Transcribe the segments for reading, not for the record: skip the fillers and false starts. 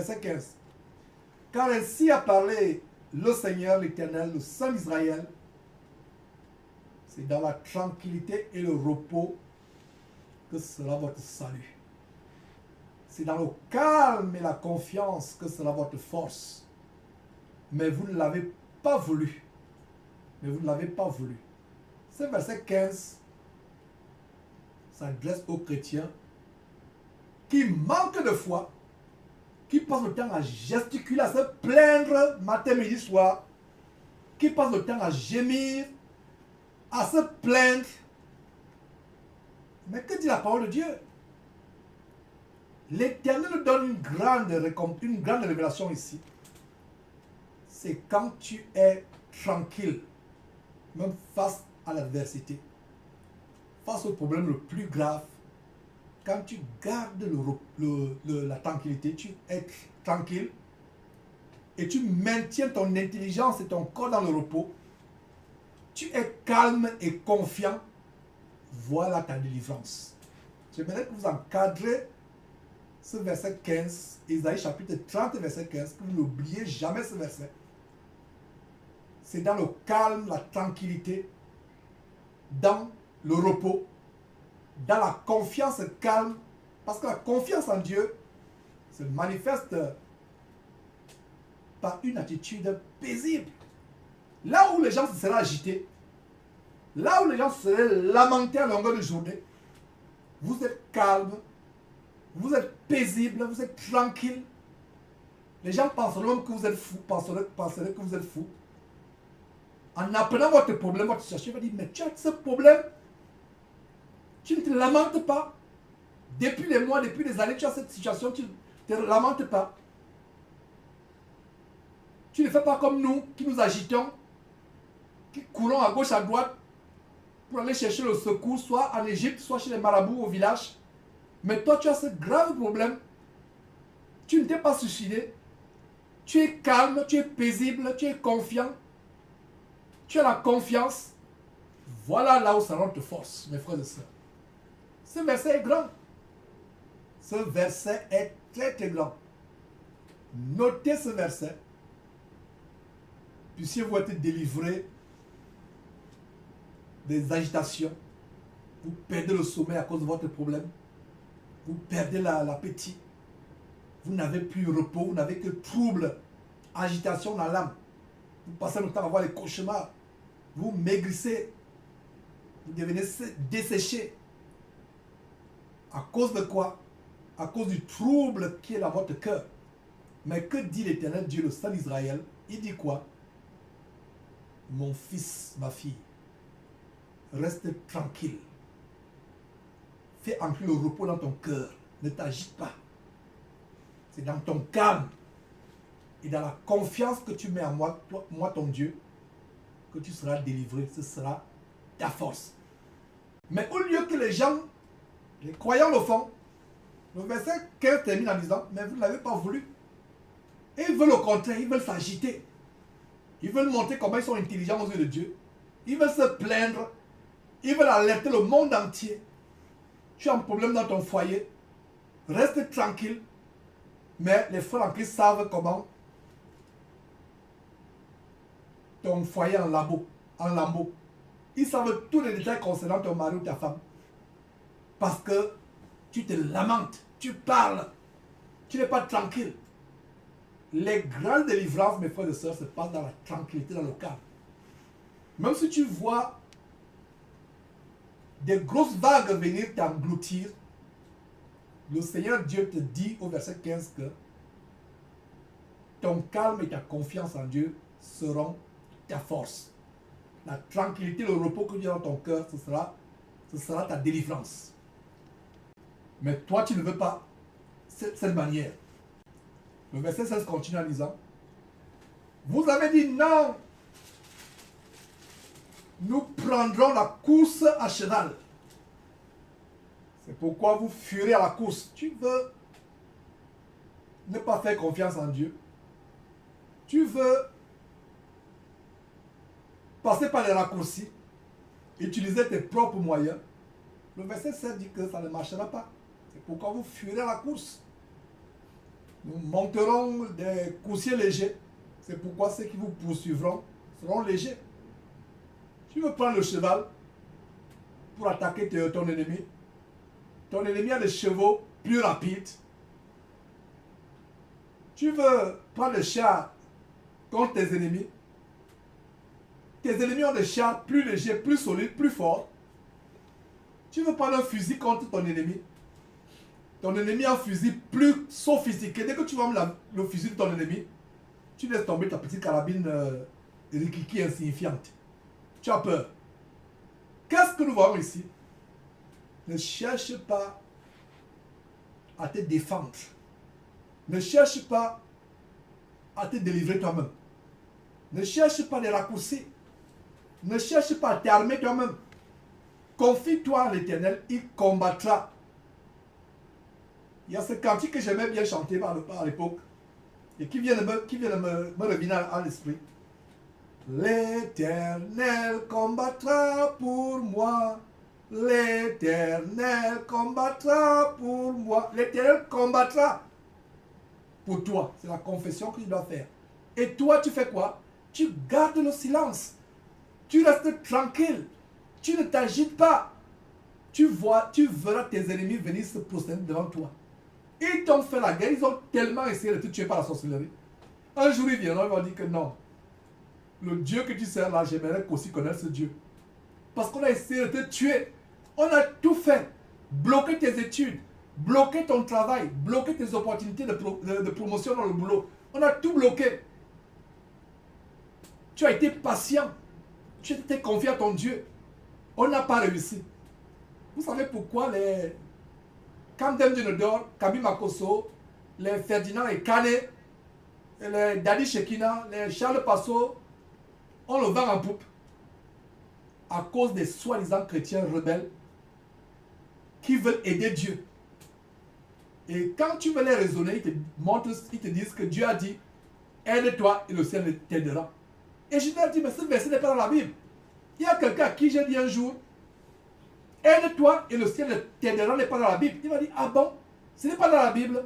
verset 15. Car ainsi a parlé le Seigneur, l'Éternel, le Saint d'Israël. C'est dans la tranquillité et le repos que sera votre salut. C'est dans le calme et la confiance que sera votre force. Mais vous ne l'avez pas voulu. Mais vous ne l'avez pas voulu. Ce verset 15 s'adresse aux chrétiens qui manquent de foi, qui passent le temps à gesticuler, à se plaindre matin, midi, soir, qui passent le temps à gémir, à se plaindre. Mais que dit la parole de Dieu? L'Éternel nous donne une grande révélation ici. C'est quand tu es tranquille, même face à l'adversité, face au problème le plus grave, quand tu gardes la tranquillité, tu es tranquille et tu maintiens ton intelligence et ton corps dans le repos, tu es calme et confiant, voilà ta délivrance. J'aimerais que vous encadrez ce verset 15, Isaïe chapitre 30, verset 15, que vous n'oubliez jamais ce verset. C'est dans le calme, la tranquillité, dans le repos, dans la confiance calme, parce que la confiance en Dieu se manifeste par une attitude paisible. Là où les gens se seraient agités, là où les gens se seraient lamentés à longueur de journée, vous êtes calme, vous êtes paisible, vous êtes tranquille. Les gens penseront même que vous êtes fou, penseraient que vous êtes fou. En apprenant votre problème, votre situation, il va dire, mais tu as ce problème, tu ne te lamentes pas. Depuis des mois, depuis des années, tu as cette situation, tu ne te lamentes pas. Tu ne fais pas comme nous, qui nous agitons, qui courons à gauche, à droite, pour aller chercher le secours, soit en Égypte, soit chez les marabouts au village. Mais toi, tu as ce grave problème. Tu ne t'es pas suicidé. Tu es calme, tu es paisible, tu es confiant. Tu as la confiance. Voilà là où ça rentre force, mes frères et sœurs. Ce verset est grand. Ce verset est très très grand. Notez ce verset. Puissiez-vous être délivrés des agitations. Vous perdez le sommeil à cause de votre problème. Vous perdez l'appétit. Vous n'avez plus repos, vous n'avez que trouble, agitation dans l'âme. Vous passez le temps à avoir les cauchemars. Vous maigrissez. Vous devenez desséché. À cause de quoi? À cause du trouble qui est dans votre cœur. Mais que dit l'Éternel Dieu, le Saint d'Israël? Il dit quoi? Mon fils, ma fille, reste tranquille. Fais entrer le repos dans ton cœur. Ne t'agite pas. C'est dans ton calme et dans la confiance que tu mets en moi, moi ton Dieu, que tu seras délivré. Ce sera ta force. Mais au lieu que les gens, les croyants le font, le verset 15 termine en disant, mais vous ne l'avez pas voulu. Et ils veulent au contraire, ils veulent s'agiter. Ils veulent montrer comment ils sont intelligents aux yeux de Dieu. Ils veulent se plaindre. Ils veulent alerter le monde entier. Tu as un problème dans ton foyer. Reste tranquille. Mais les frères en Christ savent comment ton foyer en lambeaux. Ils savent tous les détails concernant ton mari ou ta femme. Parce que tu te lamentes, tu parles, tu n'es pas tranquille. Les grandes délivrances, mes frères et sœurs, se passent dans la tranquillité, dans le calme. Même si tu vois des grosses vagues venir t'engloutir, le Seigneur Dieu te dit au verset 15 que ton calme et ta confiance en Dieu seront ta force. La tranquillité, le repos que tu as dans ton cœur, ce sera ta délivrance. Mais toi, tu ne veux pas cette manière. Le verset 16 continue en disant, vous avez dit non, nous prendrons la course à cheval. C'est pourquoi vous fuirez à la course. Tu veux ne pas faire confiance en Dieu. Tu veux passer par les raccourcis, utiliser tes propres moyens. Le verset 7 dit que ça ne marchera pas. C'est pourquoi vous fuirez à la course. Nous monterons des coursiers légers. C'est pourquoi ceux qui vous poursuivront seront légers. Tu veux prendre le cheval pour attaquer ton ennemi. Ton ennemi a des chevaux plus rapides. Tu veux prendre le char contre tes ennemis. Tes ennemis ont des chars plus légers, plus solides, plus forts. Tu veux prendre un fusil contre ton ennemi. Ton ennemi a un fusil plus sophistiqué. Dès que tu vois le fusil de ton ennemi, tu laisses tomber ta petite carabine rikiki insignifiante. Tu as peur. Qu'est-ce que nous voyons ici? Ne cherche pas à te défendre. Ne cherche pas à te délivrer toi-même. Ne cherche pas les raccourcis. Ne cherche pas à t'armer toi-même. Confie-toi à l'Éternel, il combattra. Il y a ce cantique que j'aimais bien chanter par l'époque et qui vient de me revenir à l'esprit. L'Éternel combattra pour moi. L'Éternel combattra pour moi. L'Éternel combattra pour toi. C'est la confession que tu dois faire. Et toi, tu fais quoi? Tu gardes le silence. Tu restes tranquille. Tu ne t'agites pas. Tu verras tes ennemis venir se prosterner devant toi. Ils t'ont fait la guerre. Ils ont tellement essayé de te tuer par la sorcellerie. Un jour, ils viendront, ils vont dire que non. Le Dieu que tu sers là, j'aimerais aussi connaître ce Dieu. Parce qu'on a essayé de te tuer. On a tout fait. Bloquer tes études. Bloquer ton travail. Bloquer tes opportunités de promotion dans le boulot. On a tout bloqué. Tu as été patient. Tu étais confié à ton Dieu. On n'a pas réussi. Vous savez pourquoi les Camden Junodor, Kabi Makoso, les Ferdinand et Kane, les Dadi Shekina, les Charles Passo ont le vent en poupe à cause des soi-disant chrétiens rebelles qui veulent aider Dieu. Et quand tu veux les raisonner, ils te disent que Dieu a dit aide-toi et le ciel t'aidera. Et je leur dis, mais ce verset n'est pas dans la Bible. Il y a quelqu'un à qui j'ai dit un jour, aide-toi et le ciel t'aidera n'est pas dans la Bible. Il m'a dit, ah bon, ce n'est pas dans la Bible.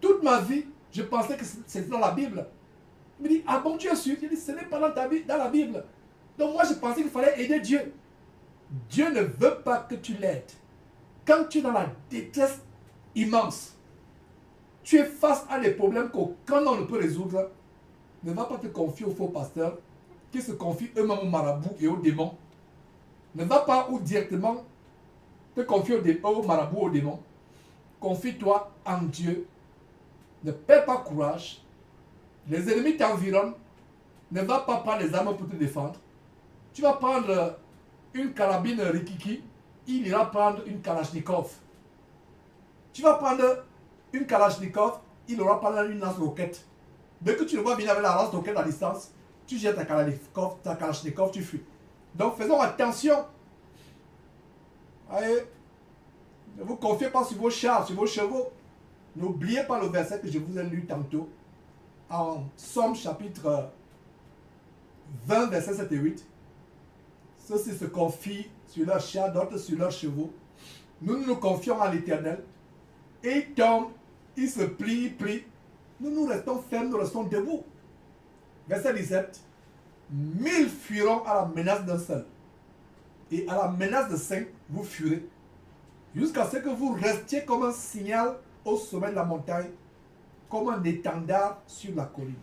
Toute ma vie, je pensais que c'était dans la Bible. Il me dit, ah bon, tu es sûr? Il dit, ce n'est pas dans la Bible. Donc moi, je pensais qu'il fallait aider Dieu. Dieu ne veut pas que tu l'aides. Quand tu es dans la détresse immense, tu es face à des problèmes qu'aucun homme ne peut résoudre, ne va pas te confier aux faux pasteurs qui se confient eux-mêmes aux marabouts et aux démons. Ne va pas ou directement te confier aux marabouts, aux démons. Confie-toi en Dieu. Ne perds pas courage. Les ennemis t'environnent. Ne va pas prendre les armes pour te défendre. Tu vas prendre une carabine rikiki, il ira prendre une kalachnikov. Tu vas prendre une kalachnikov, il aura prendre une lance-roquette. Dès que tu le vois venir avec la lance-roquette à distance, tu jettes ta kalachnikov, tu fuis. Donc faisons attention. Allez, ne vous confiez pas sur vos chars, sur vos chevaux. N'oubliez pas le verset que je vous ai lu tantôt en Somme chapitre 20, versets 7 et 8. Ceux-ci se confient sur leurs chars, d'autres sur leurs chevaux. Nous nous confions à l'Éternel. Et ils tombent, ils se plient, ils plient. Nous restons fermes, nous restons debout. Verset 17. 1000 fuiront à la menace d'un seul. Et à la menace de 5, vous fuirez. Jusqu'à ce que vous restiez comme un signal au sommet de la montagne, comme un étendard sur la colline.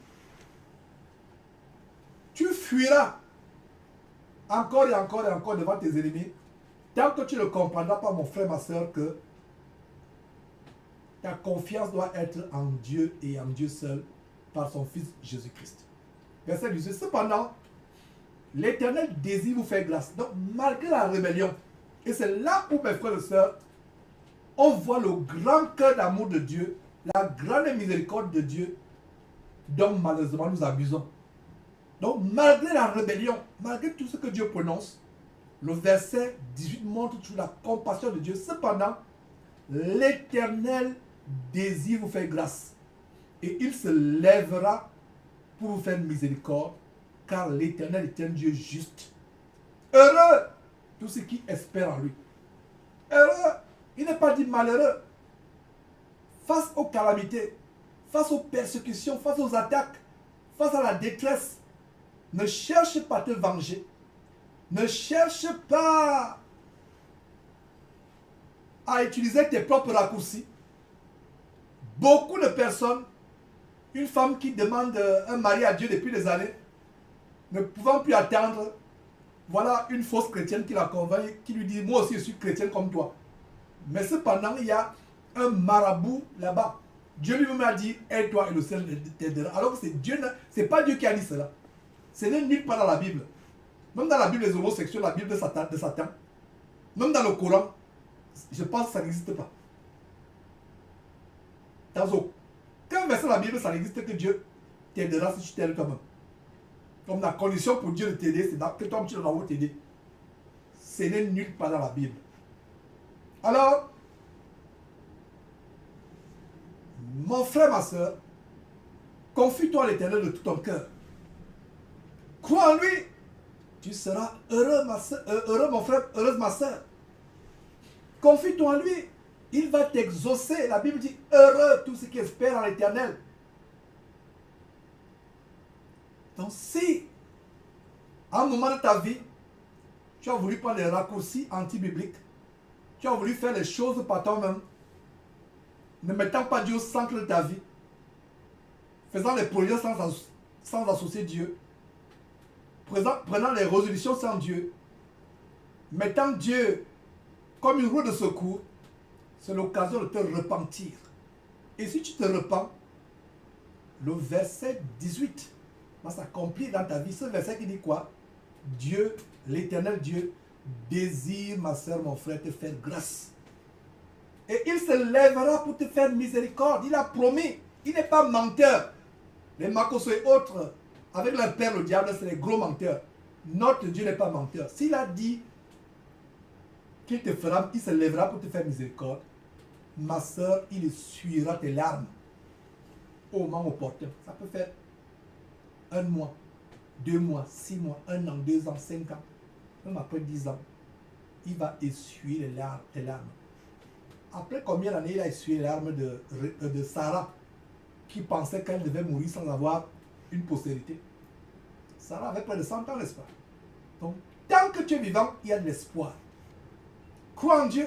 Tu fuiras encore et encore et encore devant tes ennemis, tant que tu ne comprendras pas, mon frère, ma soeur, que ta confiance doit être en Dieu et en Dieu seul, par son Fils Jésus-Christ. Verset 18. Cependant, l'Éternel désire vous faire grâce. Donc, malgré la rébellion, et c'est là où, mes frères et sœurs, on voit le grand cœur d'amour de Dieu, la grande miséricorde de Dieu, dont malheureusement nous abusons. Donc, malgré la rébellion, malgré tout ce que Dieu prononce, le verset 18 montre toute la compassion de Dieu. Cependant, l'Éternel désire vous faire grâce. Et il se lèvera pour vous faire miséricorde, car l'Éternel est un Dieu juste. Heureux tous ceux qui espèrent en lui. Heureux, il n'est pas dit malheureux. Face aux calamités, face aux persécutions, face aux attaques, face à la détresse, ne cherche pas à te venger. Ne cherche pas à utiliser tes propres raccourcis. Beaucoup de personnes, une femme qui demande un mari à Dieu depuis des années, ne pouvant plus attendre, voilà une fausse chrétienne qui la convainc, qui lui dit, moi aussi je suis chrétienne comme toi. Mais cependant, il y a un marabout là-bas. Dieu lui-même a dit, aide-toi et le ciel t'aidera. Alors que c'est Dieu, c'est pas Dieu qui a dit cela. Ce n'est nulle part dans la Bible. Même dans la Bible des homosexuels, la Bible de Satan, même dans le Coran, je pense que ça n'existe pas. Dans aucun verset de la Bible, ça n'existe que Dieu t'aidera si tu t'aides toi-même. Comme la condition pour Dieu de t'aider, c'est que toi tu dois t'aider. Ce n'est nulle part dans la Bible. Alors, mon frère, ma soeur, confie-toi à l'Éternel de tout ton cœur. Crois en lui. Tu seras heureux, heureux mon frère, heureuse ma soeur. Confie-toi en lui. Il va t'exaucer. La Bible dit, heureux tous ceux qui espèrent en l'Éternel. Donc si, à un moment de ta vie, tu as voulu prendre des raccourcis anti-bibliques, tu as voulu faire les choses par toi-même, ne mettant pas Dieu au centre de ta vie, faisant les projets sans associer Dieu, prenant les résolutions sans Dieu, mettant Dieu comme une roue de secours, c'est l'occasion de te repentir. Et si tu te repens, le verset 18 va s'accomplir dans ta vie. Ce verset qui dit quoi? Dieu, l'Éternel Dieu, désire, ma soeur, mon frère, te faire grâce. Et il se lèvera pour te faire miséricorde. Il a promis. Il n'est pas menteur. Les Makos et autres, avec leur père, le diable, c'est les gros menteurs. Notre Dieu n'est pas menteur. S'il a dit qu'il te fera, il se lèvera pour te faire miséricorde, ma soeur, il essuiera tes larmes au moment opportun. Ça peut faire 1 mois, 2 mois, 6 mois, 1 an, 2 ans, 5 ans, même après 10 ans. Il va essuyer tes larmes. Après combien d'années il a essuyé les larmes de Sarah, qui pensait qu'elle devait mourir sans avoir une postérité? Sarah avait près de 100 ans, n'est-ce pas? Donc, tant que tu es vivant, il y a de l'espoir. Crois en Dieu.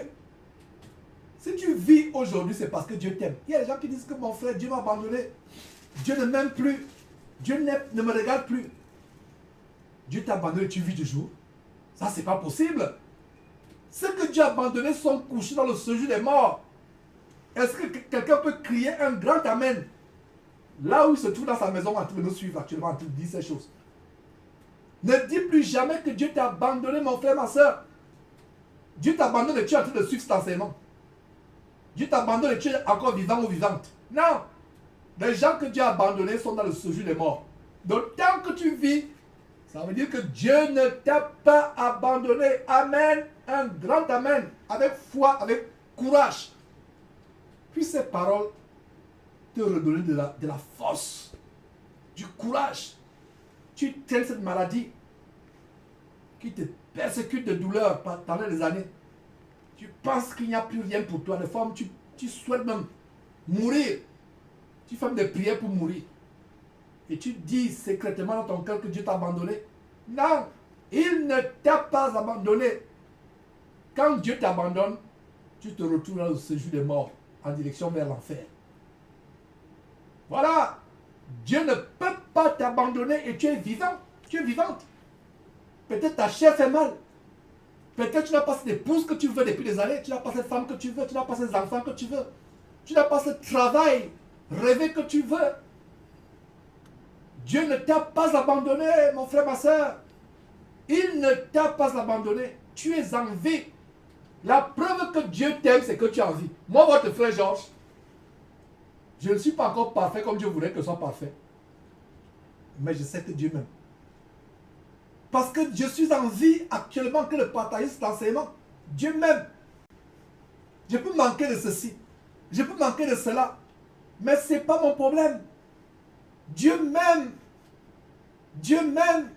Si tu vis aujourd'hui, c'est parce que Dieu t'aime. Il y a des gens qui disent que mon frère, Dieu m'a abandonné. Dieu ne m'aime plus. Dieu ne me regarde plus. Dieu t'a abandonné et tu vis toujours. Ça, c'est pas possible. Ceux que Dieu a abandonnés sont couchés dans le séjour des morts. Est-ce que quelqu'un peut crier un grand amen là où il se trouve dans sa maison en train de nous suivre actuellement, en train de dire ces choses? Ne dis plus jamais que Dieu t'a abandonné, mon frère, ma soeur. Dieu t'abandonne et tu es en train de suivre cet enseignement. Dieu t'abandonne et tu es encore vivant ou vivante. Non. Les gens que Dieu a abandonnés sont dans le séjour des morts. Donc tant que tu vis, ça veut dire que Dieu ne t'a pas abandonné. Amen. Un grand amen. Avec foi, avec courage. Puis ces paroles te redonnent de la force, du courage. Tu traînes cette maladie qui te persécute de douleur pendant des années. Tu penses qu'il n'y a plus rien pour toi. Des fois, tu souhaites même mourir. Tu fais des prières pour mourir. Et tu dis secrètement dans ton cœur que Dieu t'a abandonné. Non, il ne t'a pas abandonné. Quand Dieu t'abandonne, tu te retrouves dans le séjour des morts, en direction vers l'enfer. Voilà. Dieu ne peut pas t'abandonner et tu es vivant. Tu es vivante. Peut-être ta chair fait mal. Peut-être tu n'as pas cette épouse que tu veux depuis des années. Tu n'as pas cette femme que tu veux. Tu n'as pas ces enfants que tu veux. Tu n'as pas ce travail rêvé que tu veux. Dieu ne t'a pas abandonné, mon frère, ma soeur. Il ne t'a pas abandonné. Tu es en vie. La preuve que Dieu t'aime, c'est que tu es en vie. Moi, votre frère Georges, je ne suis pas encore parfait comme Dieu voudrait que je sois parfait. Mais je sais que Dieu m'aime. Parce que je suis en vie actuellement que le partager cet enseignement. Dieu m'aime. Je peux manquer de ceci. Je peux manquer de cela. Mais ce n'est pas mon problème. Dieu m'aime. Dieu m'aime.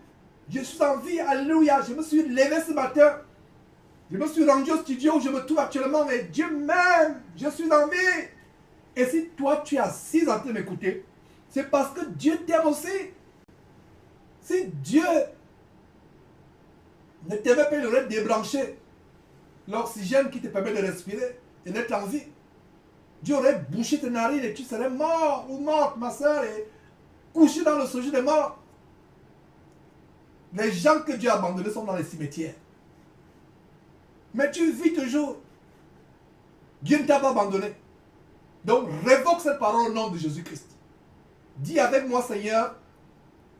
Je suis en vie. Alléluia. Je me suis levé ce matin. Je me suis rendu au studio où je me trouve actuellement. Mais Dieu m'aime. Je suis en vie. Et si toi, tu es assis en train de m'écouter, c'est parce que Dieu t'aime aussi. Si Dieu ne t'aimait pas, il aurait débranché l'oxygène qui te permet de respirer et d'être en vie. Dieu aurait bouché tes narines et tu serais mort ou morte, ma soeur, et couché dans le séjour des morts. Les gens que Dieu a abandonnés sont dans les cimetières. Mais tu vis toujours. Dieu ne t'a pas abandonné. Donc révoque cette parole au nom de Jésus-Christ. Dis avec moi, Seigneur,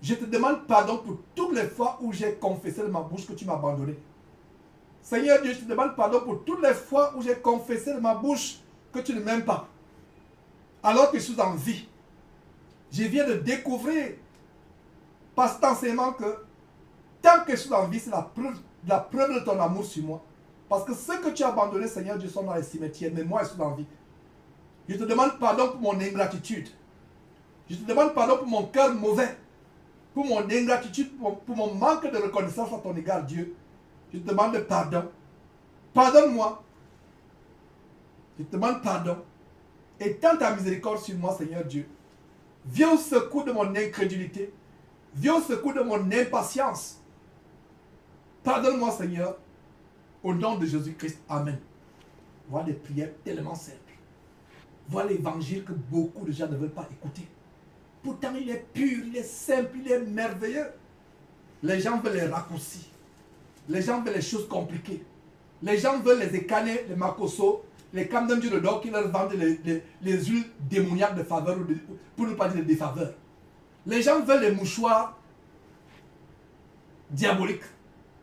je te demande pardon pour toutes les fois où j'ai confessé de ma bouche que tu m'as abandonné. Seigneur Dieu, je te demande pardon pour toutes les fois où j'ai confessé de ma bouche que tu ne m'aimes pas. Alors que je suis en vie. Je viens de découvrir par cet enseignement que tant que je suis en vie, c'est la preuve de ton amour sur moi. Parce que ceux que tu as abandonnés, Seigneur Dieu, sont dans les cimetières, mais moi, je suis en vie. Je te demande pardon pour mon ingratitude. Je te demande pardon pour mon cœur mauvais, pour mon ingratitude, pour mon manque de reconnaissance à ton égard, Dieu. Je te demande pardon. Pardonne-moi. Je te demande pardon. Étends ta miséricorde sur moi, Seigneur Dieu. Viens au secours de mon incrédulité. Viens au secours de mon impatience. Pardonne-moi, Seigneur. Au nom de Jésus-Christ. Amen. Voilà des prières tellement simples. Voilà l'évangile que beaucoup de gens ne veulent pas écouter. Pourtant, il est pur, il est simple, il est merveilleux. Les gens veulent les raccourcis. Les gens veulent les choses compliquées. Les gens veulent les écaner, les makoso, les camdem du redor qui leur vendent les huiles démoniaques de faveur, pour ne pas dire de défaveur. Les gens veulent les mouchoirs diaboliques.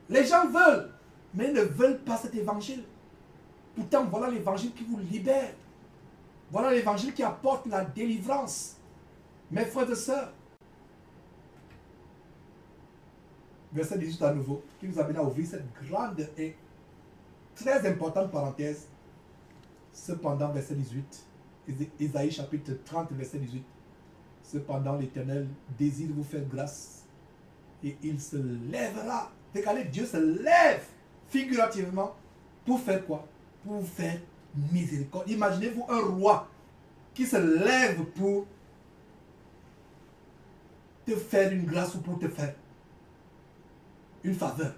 Les gens veulent, mais ils ne veulent pas cet évangile. Pourtant, voilà l'évangile qui vous libère. Voilà l'évangile qui apporte la délivrance. Mes frères et sœurs, verset 18 à nouveau, qui nous amène à ouvrir cette grande et très importante parenthèse. Cependant, verset 18, Isaïe chapitre 30, verset 18. Cependant, l'Éternel désire vous faire grâce et il se lèvera. Regardez, Dieu se lève figurativement pour faire quoi? Pour faire miséricorde. Imaginez-vous un roi qui se lève pour te faire une grâce ou pour te faire une faveur.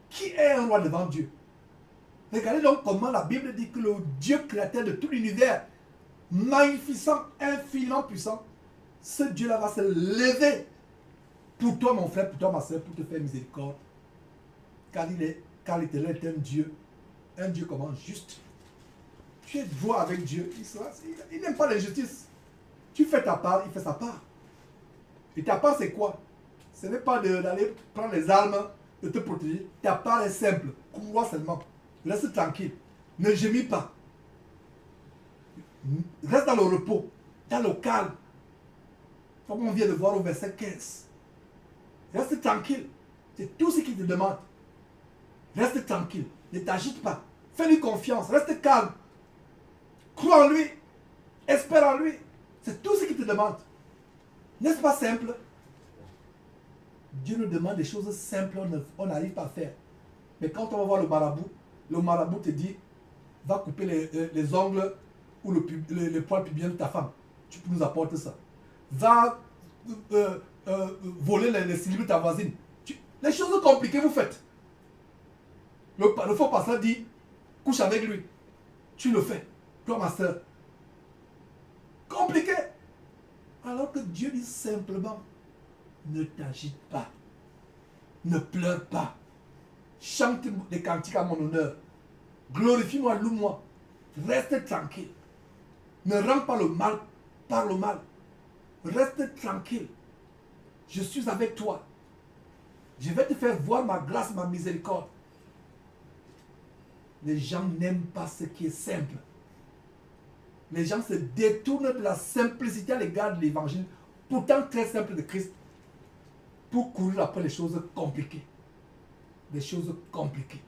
Qui est un roi devant Dieu? Regardez donc comment la Bible dit que le Dieu créateur de tout l'univers, magnificent, infiniment puissant, ce Dieu-là va se lever pour toi, mon frère, pour toi, ma soeur, pour te faire miséricorde. Car l'Éternel est un Dieu comment? Juste. Tu es droit avec Dieu. Il n'aime pas l'injustice. Tu fais ta part, il fait sa part. Et ta part, c'est quoi? Ce n'est pas d'aller prendre les armes, de te protéger. Ta part est simple. Crois seulement. Reste tranquille. Ne gémis pas. Reste dans le repos, dans le calme. Comme on vient de voir au verset 15. Reste tranquille. C'est tout ce qu'il te demande. Reste tranquille. Ne t'agite pas. Fais-lui confiance. Reste calme. Crois en lui. Espère en lui. C'est tout ce qu'il te demande. N'est-ce pas simple? Dieu nous demande des choses simples, on n'arrive pas à faire. Mais quand on va voir le marabout te dit, va couper les ongles ou le poil pubien de ta femme. Tu peux nous apporter ça. Va voler les cylindres de ta voisine. Les choses compliquées, vous faites. Le faux pasteur dit, couche avec lui. Tu le fais. Toi, ma soeur. Compliqué. Alors que Dieu dit simplement, ne t'agite pas. Ne pleure pas. Chante des cantiques à mon honneur. Glorifie-moi, loue-moi. Reste tranquille. Ne rends pas le mal par le mal. Reste tranquille. Je suis avec toi. Je vais te faire voir ma grâce, ma miséricorde. Les gens n'aiment pas ce qui est simple. Les gens se détournent de la simplicité à l'égard de l'évangile, pourtant très simple de Christ, pour courir après les choses compliquées. Des choses compliquées.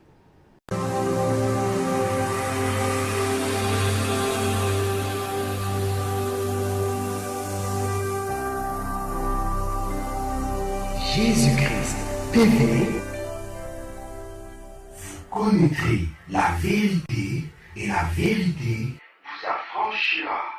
Jésus-Christ TV, vous connaîtrez la vérité et la vérité vous affranchira. agira.